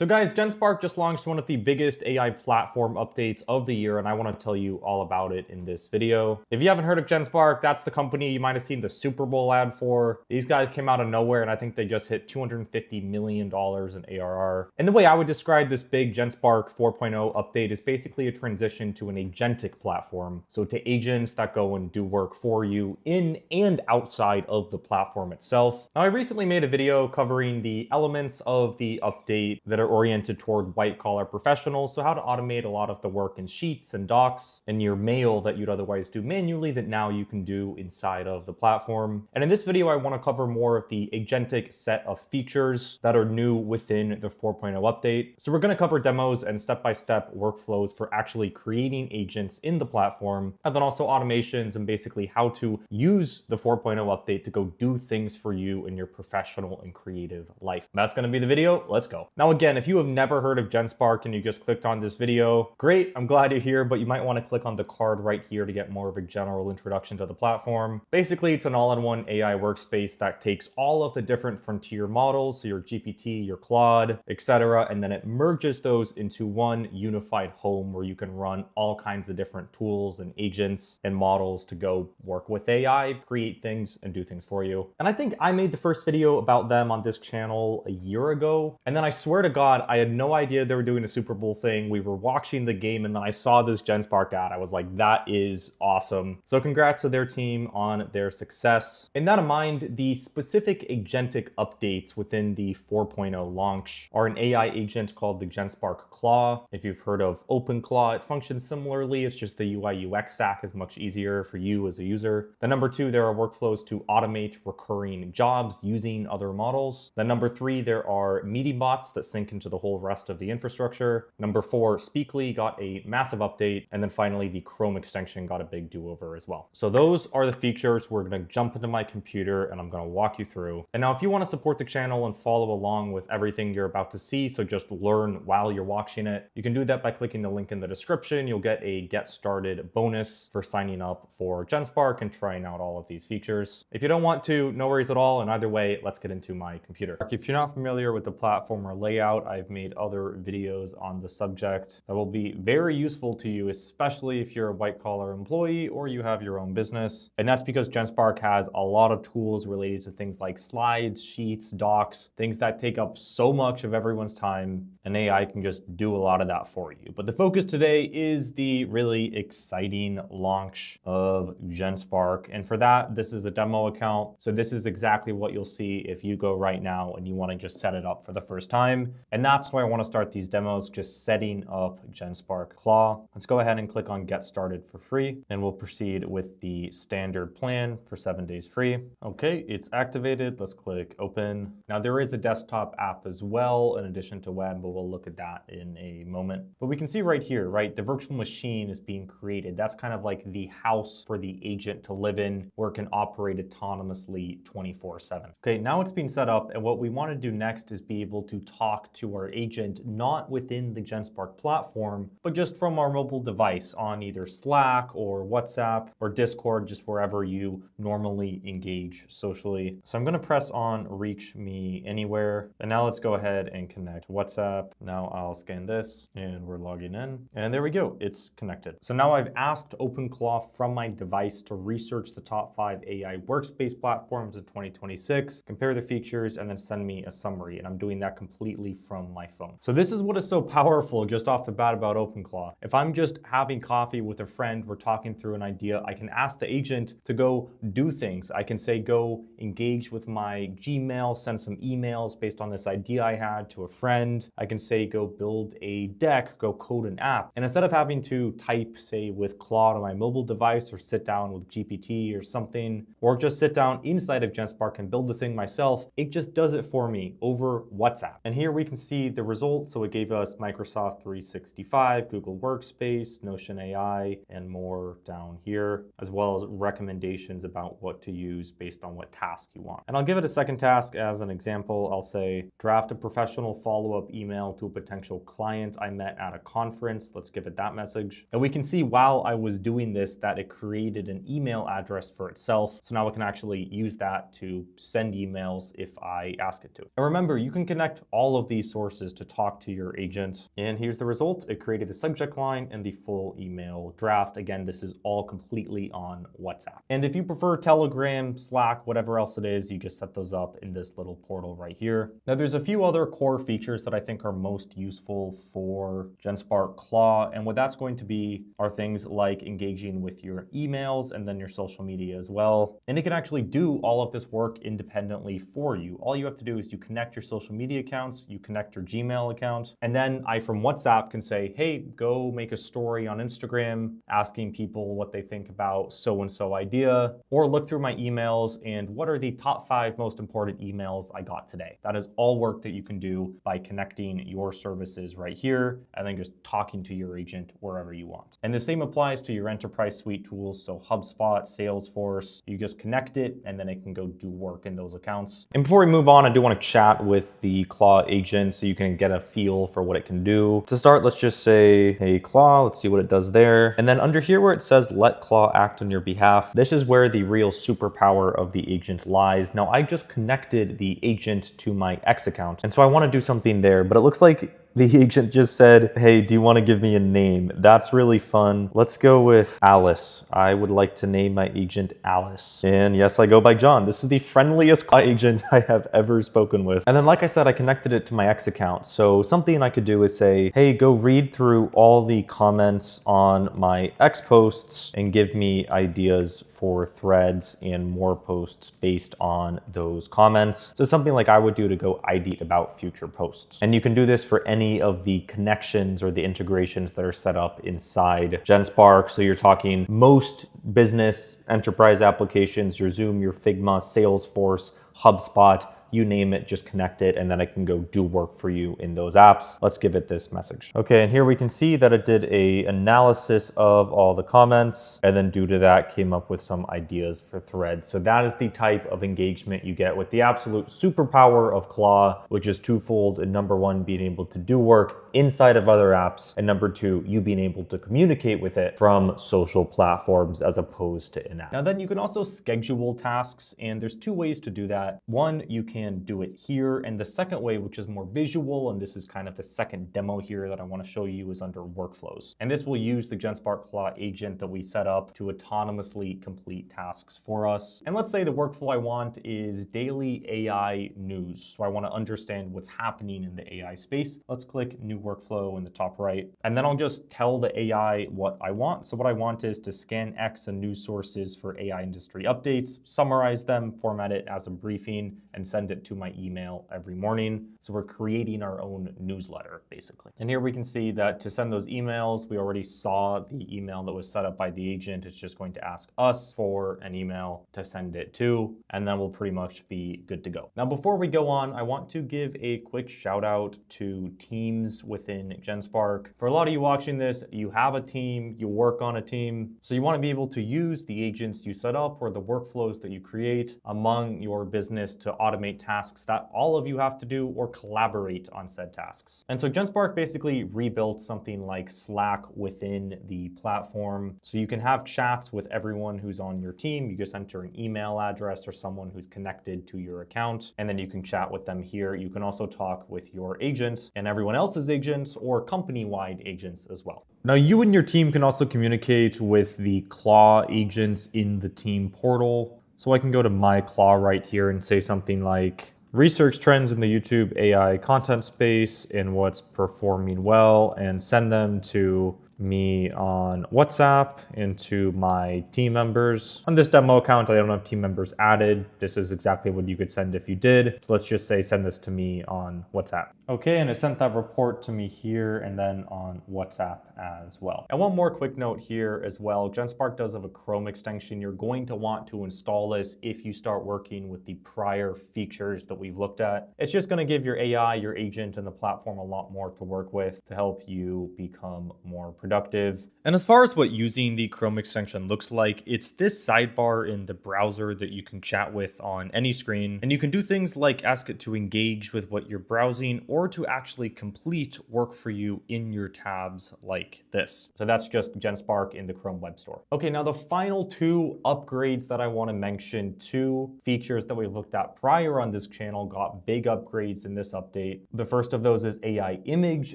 So guys, Genspark just launched one of the biggest AI platform updates of the year, and I want to tell you all about it in this video. If you haven't heard of Genspark, that's the company you might have seen the Super Bowl ad for. These guys came out of nowhere, and I think they just hit $250 million in ARR. And the way I would describe this big Genspark 4.0 update is basically a transition to an agentic platform. So to agents that go and do work for you in and outside of the platform itself. Now, I recently made a video covering the elements of the update that are oriented toward white-collar professionals, so how to automate a lot of the work in sheets and docs and your mail that you'd otherwise do manually that now you can do inside of the platform. And in this video, I want to cover more of the agentic set of features that are new within the 4.0 update. So we're going to cover demos and step-by-step workflows for actually creating agents in the platform, and then also automations and basically how to use the 4.0 update to go do things for you in your professional and creative life. That's going to be the video. Let's go. Now, again, if you have never heard of Genspark and you just clicked on this video, great, I'm glad you're here, but you might want to click on the card right here to get more of a general introduction to the platform. Basically, it's an all-in-one AI workspace that takes all of the different frontier models, so your GPT, your Claude, etc., and then it merges those into one unified home where you can run all kinds of different tools and agents and models to go work with AI, create things, and do things for you. And I think I made the first video about them on this channel a year ago, and then I swear to God, I had no idea they were doing a Super Bowl thing. We were watching the game and then I saw this Genspark ad. I was like, that is awesome. So congrats to their team on their success. In that in mind, the specific agentic updates within the 4.0 launch are an AI agent called the Genspark Claw. If you've heard of OpenClaw, it functions similarly. It's just the UI UX stack is much easier for you as a user. Then number two, there are workflows to automate recurring jobs using other models. Then number three, there are meeting bots that sync into the whole rest of the infrastructure. Number four, Speakley got a massive update. And then finally, the Chrome extension got a big do-over as well. So those are the features. We're going to jump into my computer and I'm going to walk you through. And now if you want to support the channel and follow along with everything you're about to see, so just learn while you're watching it, you can do that by clicking the link in the description. You'll get a get started bonus for signing up for Genspark and trying out all of these features. If you don't want to, no worries at all. And either way, let's get into my computer. If you're not familiar with the platform or layout, I've made other videos on the subject that will be very useful to you, especially if you're a white-collar employee or you have your own business. And that's because Genspark has a lot of tools related to things like slides, sheets, docs, things that take up so much of everyone's time, and AI can just do a lot of that for you. But the focus today is the really exciting launch of Genspark. And for that, this is a demo account. So this is exactly what you'll see if you go right now and you want to just set it up for the first time. And that's why I want to start these demos, just setting up Genspark Claw. Let's go ahead and click on Get Started for free, and we'll proceed with the standard plan for 7 days free. Okay, it's activated. Let's click Open. Now there is a desktop app as well in addition to web, but we'll look at that in a moment. But we can see right here, right, the virtual machine is being created. That's kind of like the house for the agent to live in, where it can operate autonomously 24/7. Okay, now it's being set up, and what we want to do next is be able to talk to our agent, not within the Genspark platform, but just from our mobile device on either Slack or WhatsApp or Discord, just wherever you normally engage socially. So I'm going to press on Reach Me Anywhere. And now let's go ahead and connect WhatsApp. Now I'll scan this and we're logging in. And there we go. It's connected. So now I've asked OpenClaw from my device to research the top 5 AI workspace platforms in 2026, compare the features, and then send me a summary. And I'm doing that completely from my phone. So this is what is so powerful just off the bat about OpenClaw. If I'm just having coffee with a friend, we're talking through an idea, I can ask the agent to go do things. I can say, go engage with my Gmail, send some emails based on this idea I had to a friend. I can say, go build a deck, go code an app. And instead of having to type, say, with Claude on my mobile device or sit down with GPT or something, or just sit down inside of Genspark and build the thing myself, it just does it for me over WhatsApp. And here we can see the results. So it gave us Microsoft 365, Google Workspace, Notion AI, and more down here, as well as recommendations about what to use based on what task you want. And I'll give it a second task as an example. I'll say, draft a professional follow-up email to a potential client I met at a conference. Let's give it that message. And we can see while I was doing this that it created an email address for itself. So now we can actually use that to send emails if I ask it to. And remember, you can connect all of these resources to talk to your agent. And here's the result. It created the subject line and the full email draft. Again, this is all completely on WhatsApp. And if you prefer Telegram, Slack, whatever else it is, you just set those up in this little portal right here. Now, there's a few other core features that I think are most useful for Genspark Claw. And what that's going to be are things like engaging with your emails and then your social media as well. And it can actually do all of this work independently for you. All you have to do is you connect your social media accounts, you connect your Gmail account, and then I from WhatsApp can say, hey, go make a story on Instagram asking people what they think about so-and-so idea, or look through my emails and what are the top 5 most important emails I got today. That is all work that you can do by connecting your services right here and then just talking to your agent wherever you want. And the same applies to your enterprise suite tools. So HubSpot, Salesforce, you just connect it and then it can go do work in those accounts. And before we move on, I do want to chat with the Claw agent so you can get a feel for what it can do. To start, let's just say, hey Claw, let's see what it does there. And then under here where it says let Claw act on your behalf, this is where the real superpower of the agent lies. Now I just connected the agent to my X account. And so I want to do something there, but it looks like the agent just said, hey, do you want to give me a name? That's really fun. Let's go with Alice. I would like to name my agent Alice. And yes, I go by John. This is the friendliest agent I have ever spoken with. And then, like I said, I connected it to my X account. So something I could do is say, hey, go read through all the comments on my X posts and give me ideas for threads and more posts based on those comments. So something like I would do to go ID about future posts. And you can do this for any of the connections or the integrations that are set up inside Genspark. So you're talking most business enterprise applications, your Zoom, your Figma, Salesforce, HubSpot, you name it, just connect it, and then I can go do work for you in those apps. Let's give it this message. Okay, and here we can see that it did a analysis of all the comments, and then due to that came up with some ideas for threads. So that is the type of engagement you get with the absolute superpower of Claw, which is twofold. And number one, being able to do work inside of other apps, and number two, you being able to communicate with it from social platforms as opposed to in-app. Now then you can also schedule tasks, and there's 2 ways to do that. One, you can do it here, and the second way, which is more visual, and this is kind of the second demo here that I want to show you, is under workflows. And this will use the Genspark Claw agent that we set up to autonomously complete tasks for us. And let's say the workflow I want is daily AI news. So I want to understand what's happening in the AI space. Let's click new workflow in the top right, and then I'll just tell the AI what I want. So what I want is to scan X and news sources for AI industry updates, summarize them, format it as a briefing, and send it to my email every morning. So we're creating our own newsletter, basically. And here we can see that to send those emails, we already saw the email that was set up by the agent. It's just going to ask us for an email to send it to, and then we'll pretty much be good to go. Now, before we go on, I want to give a quick shout out to teams within Genspark. For a lot of you watching this, you have a team, you work on a team. So you want to be able to use the agents you set up or the workflows that you create among your business to automate tasks that all of you have to do or collaborate on said tasks. And so Genspark basically rebuilt something like Slack within the platform. So you can have chats with everyone who's on your team. You just enter an email address or someone who's connected to your account, and then you can chat with them here. You can also talk with your agent and everyone else's agents or company-wide agents as well. Now, you and your team can also communicate with the Claw agents in the team portal. So I can go to my Claw right here and say something like, research trends in the YouTube AI content space and what's performing well, and send them to me on WhatsApp and to my team members. On this demo account, I don't have team members added. This is exactly what you could send if you did. So let's just say, send this to me on WhatsApp. Okay, and it sent that report to me here and then on WhatsApp as well. And one more quick note here as well. Genspark does have a Chrome extension. You're going to want to install this if you start working with the prior features that we've looked at. It's just going to give your AI, your agent, and the platform a lot more to work with to help you become more productive productive. And as far as what using the Chrome extension looks like, it's this sidebar in the browser that you can chat with on any screen. And you can do things like ask it to engage with what you're browsing or to actually complete work for you in your tabs like this. So that's just Genspark in the Chrome Web Store. Okay, now the final two upgrades that I want to mention, two features that we looked at prior on this channel got big upgrades in this update. The first of those is AI Image,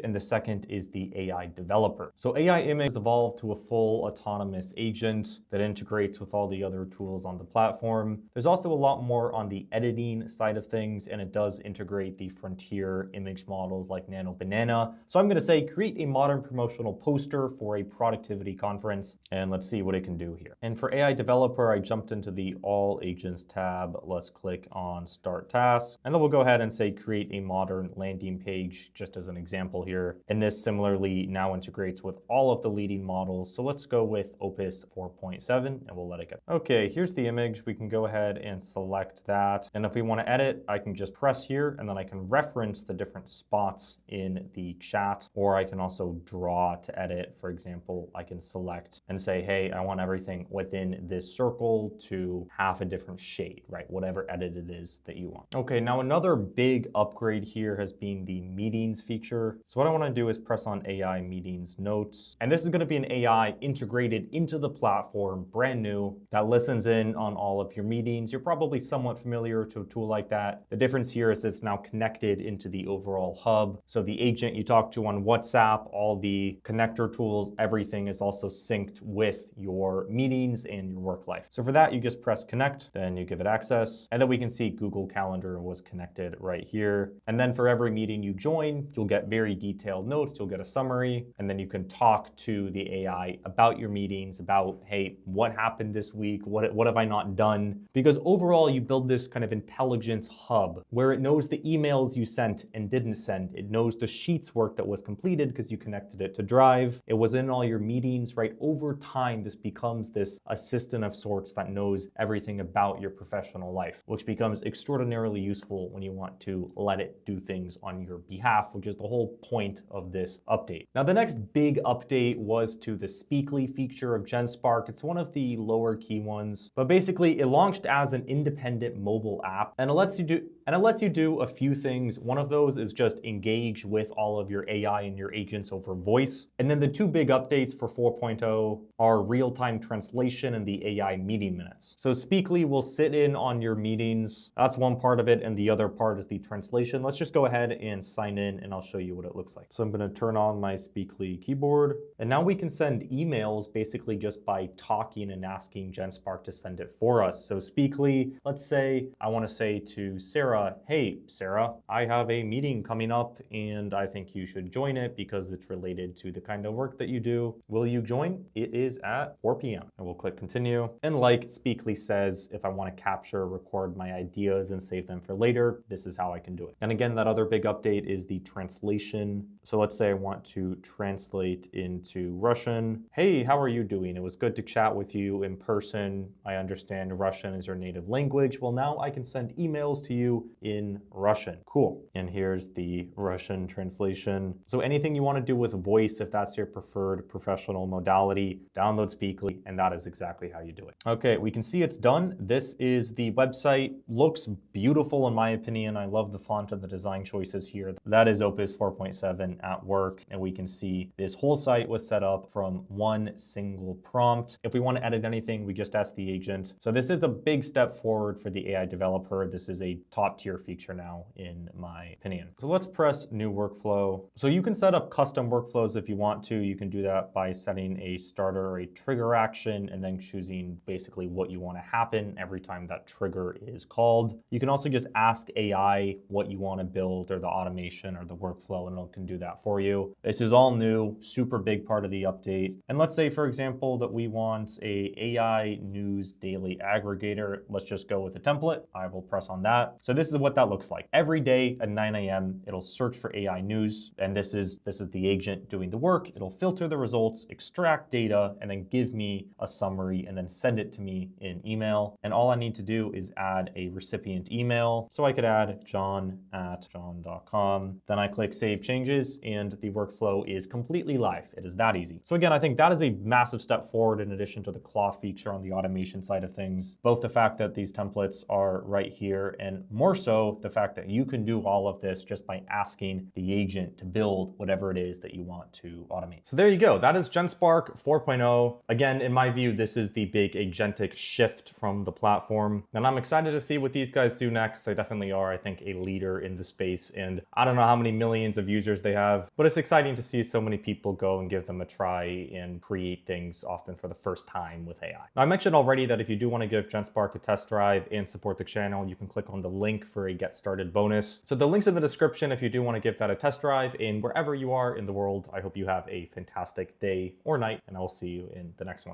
and the second is the AI Developer. So AI Image evolved to a full autonomous agent that integrates with all the other tools on the platform. There's also a lot more on the editing side of things, and it does integrate the frontier image models like Nano Banana. So I'm going to say create a modern promotional poster for a productivity conference, and let's see what it can do here. And for AI Developer, I jumped into the All Agents tab. Let's click on Start Task, and then we'll go ahead and say create a modern landing page, just as an example here. And this similarly now integrates with all of the leading models. So let's go with Opus 4.7 and we'll let it go. Okay, here's the image. We can go ahead and select that. And if we want to edit, I can just press here and then I can reference the different spots in the chat, or I can also draw to edit. For example, I can select and say, hey, I want everything within this circle to have a different shade, right? Whatever edit it is that you want. Okay, now another big upgrade here has been the meetings feature. So what I want to do is press on AI meetings notes. And this is going to be an AI integrated into the platform, brand new, that listens in on all of your meetings. You're probably somewhat familiar to a tool like that. The difference here is it's now connected into the overall hub. So the agent you talk to on WhatsApp, all the connector tools, everything is also synced with your meetings and your work life. So for that, you just press connect, then you give it access, and then we can see Google Calendar was connected right here. And then for every meeting you join, you'll get very detailed notes, you'll get a summary, and then you can talk to the AI about your meetings, about, hey, what happened this week? What have I not done? Because overall, you build this kind of intelligence hub where it knows the emails you sent and didn't send. It knows the Sheets work that was completed because you connected it to Drive. It was in all your meetings, right? Over time, this becomes this assistant of sorts that knows everything about your professional life, which becomes extraordinarily useful when you want to let it do things on your behalf, which is the whole point of this update. Now, the next big update was to the Speakley feature of Genspark. It's one of the lower key ones, but basically it launched as an independent mobile app, and it lets you do a few things. One of those is just engage with all of your AI and your agents over voice. And then the two big updates for 4.0 are real-time translation and the AI meeting minutes. So Speakley will sit in on your meetings. That's one part of it, and the other part is the translation. Let's just go ahead and sign in and I'll show you what it looks like. So I'm going to turn on my Speakley keyboard, and now we can send emails basically just by talking and asking Genspark to send it for us. So Speakley, let's say I want to say to Sarah, hey, Sarah, I have a meeting coming up and I think you should join it because it's related to the kind of work that you do. Will you join? It is at 4 p.m. And we'll click continue. And like Speakley says, if I want to capture or record my ideas and save them for later, this is how I can do it. And again, that other big update is the translation. So let's say I want to translate into Russian. Hey, how are you doing? It was good to chat with you in person. I understand Russian is your native language. Well, now I can send emails to you in Russian. Cool. And here's the Russian translation. So anything you want to do with voice, if that's your preferred professional modality, download Speakley, and that is exactly how you do it. Okay, we can see it's done. This is the website. Looks beautiful in my opinion. I love the font and the design choices here. That is Opus 4.7 at work, and we can see this whole site was set up from one single prompt. If we want to edit anything, we just ask the agent. So this is a big step forward for the AI developer. This is a top tier feature now, in my opinion. So let's press new workflow. So you can set up custom workflows if you want to. You can do that by setting a starter or a trigger action and then choosing basically what you want to happen every time that trigger is called. You can also just ask AI what you want to build or the automation or the workflow, and it can do that for you. This is all new, super big part of the update. And let's say, for example, that we want a AI news daily aggregator. Let's just go with a template. I will press on that. So this this is what that looks like. Every day at 9 a.m., it'll search for AI news, and this is the agent doing the work. It'll filter the results, extract data, and then give me a summary, and then send it to me in email. And all I need to do is add a recipient email. So I could add john@john.com. Then I click Save Changes, and the workflow is completely live. It is that easy. So again, I think that is a massive step forward in addition to the claw feature on the automation side of things. Both the fact that these templates are right here, and more so the fact that you can do all of this just by asking the agent to build whatever it is that you want to automate. So there you go. That is Genspark 4.0. Again, in my view, this is the big agentic shift from the platform. And I'm excited to see what these guys do next. They definitely are, I think, a leader in the space. And I don't know how many millions of users they have, but it's exciting to see so many people go and give them a try and create things often for the first time with AI. Now, I mentioned already that if you do want to give Genspark a test drive and support the channel, you can click on the link for a get started bonus. So the link's in the description if you do want to give that a test drive. And wherever you are in the world, I hope you have a fantastic day or night, and I will see you in the next one.